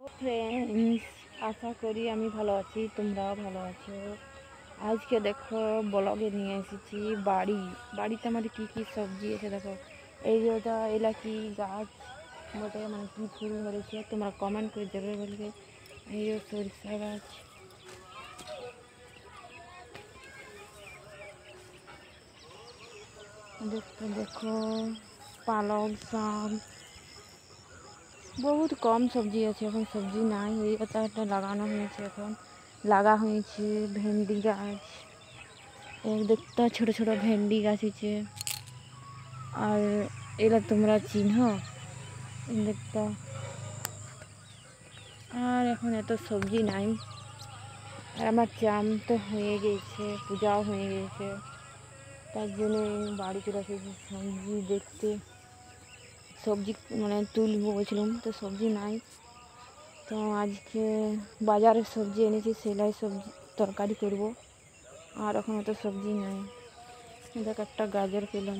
Friends, আশা করি আমি ভালো আছি, তোমরাও ভালো আছো। আজকে দেখো ব্লগে নিয়ে এসেছি বাড়িতে আমাদের কী কী সবজি আছে দেখো। এই যে ওটা এলাকি গাছ বটে, মানে কী ফুল ধরেছে তোমরা কমেন্ট করে যাবে বলবে। এই যে সরিষা গাছ, দেখতে দেখো পালং শাক, বহুত কম সবজি আছে, এখন সবজি নাই। এই একটা লাগানো হয়েছে, এখন লাগা হয়েছে ভেন্ডি গাছ। এই দেখতে ছোট ছোট ভেন্ডি গাছ আছে, আর এরা তোমরা চিনহ দেখতে। আর এখন এত সবজি নাই, আর আমার চাম তো হয়ে গেছে, পূজাও হয়ে গেছে, তার জন্য বাড়ি চলে এসেছি সবজি দেখতে। সবজি মানে তুলবো বলছিলাম, তো সবজি নাই, তো আজকে বাজারের সবজি এনেছি, সেলাই সবজি তরকারি করব। আর এখন অত সবজি নাই। দেখ একটা গাজর পেলাম।